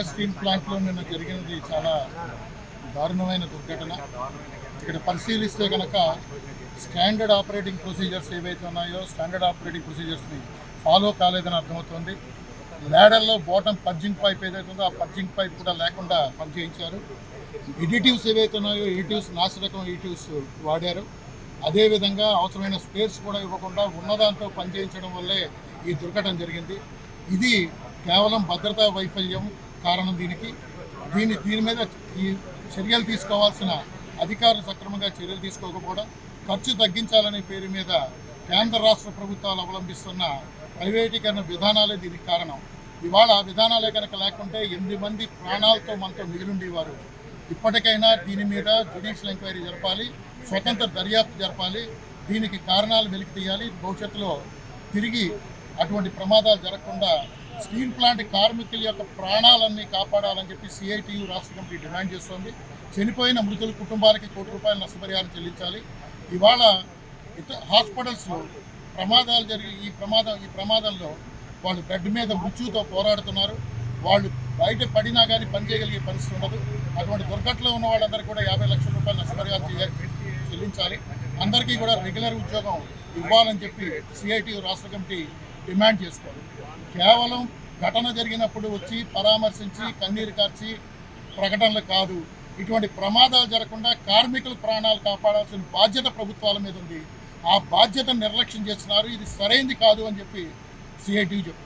Steel ప్లాంట్లో నిన్న జరిగినది చాలా దారుణమైన దుర్ఘటన. ఇక్కడ పరిశీలిస్తే కనుక స్టాండర్డ్ ఆపరేటింగ్ ప్రొసీజర్స్ ఏవైతే ఉన్నాయో స్టాండర్డ్ ఆపరేటింగ్ ప్రొసీజర్స్ని ఫాలో కాలేదని అర్థమవుతుంది. ల్యాడర్లో బాటమ్ పర్జింగ్ పైప్ ఏదైతే ఉందో ఆ పర్జింగ్ పైప్ కూడా లేకుండా పనిచేయించారు. ఎడిటివ్స్ ఏవైతే ఉన్నాయో ఎడిటివ్స్ నాసిరకం ఎడిటివ్స్ వాడారు. అదేవిధంగా అవసరమైన స్పేర్స్ కూడా ఇవ్వకుండా ఉన్నదాంతో పనిచేయించడం వల్లే ఈ దుర్ఘటన జరిగింది. ఇది కేవలం భద్రతా వైఫల్యం కారణం. దీని మీద ఈ చర్యలు తీసుకోవాల్సిన అధికారులు సక్రమంగా చర్యలు తీసుకోకపోవడం, ఖర్చు తగ్గించాలనే పేరు మీద కేంద్ర రాష్ట్ర ప్రభుత్వాలు అవలంబిస్తున్న ప్రైవేటీకరణ విధానాలే దీనికి కారణం. ఇవాళ విధానాలే కనుక లేకుంటే 8 మంది ప్రాణాలతో మనతో మిగిలిండేవారు. ఇప్పటికైనా దీని మీద జ్యుడిషియల్ ఎంక్వైరీ జరపాలి, స్వతంత్ర దర్యాప్తు జరపాలి, దీనికి కారణాలు వెలికి తీయాలి. భవిష్యత్తులో తిరిగి అటువంటి ప్రమాదాలు జరగకుండా స్టీల్ ప్లాంట్ కార్మికుల యొక్క ప్రాణాలన్నీ కాపాడాలని చెప్పి సిఐటియు రాష్ట్ర కమిటీ డిమాండ్ చేస్తోంది. చనిపోయిన మృతుల కుటుంబాలకి ₹1 కోటి నష్టపరిహారం చెల్లించాలి. ఇవాళ హాస్పిటల్స్లో ప్రమాదాలు జరిగి ఈ ప్రమాదంలో వాళ్ళు బెడ్ మీద మృత్యుతో పోరాడుతున్నారు. వాళ్ళు బయట పడినా కానీ పనిచేయగలిగే పరిస్థితి ఉండదు. అటువంటి దుర్ఘటనలో ఉన్న వాళ్ళందరికీ కూడా ₹50 లక్షల నష్టపరిహారం చెల్లించాలి. అందరికీ కూడా రెగ్యులర్ ఉద్యోగం ఇవ్వాలని చెప్పి సిఐటియు రాష్ట్ర కమిటీ డిమాండ్ చేసుకోవాలి. కేవలం ఘటన జరిగినప్పుడు వచ్చి పరామర్శించి కన్నీరు కార్చి ప్రకటనలు కాదు. ఇటువంటి ప్రమాదాలు జరగకుండా కార్మికుల ప్రాణాలు కాపాడాల్సిన బాధ్యత ప్రభుత్వాల మీద ఉంది. ఆ బాధ్యతను నిర్లక్ష్యం చేస్తున్నారు. ఇది సరైంది కాదు అని చెప్పి సిఐటియు చెప్తుంది.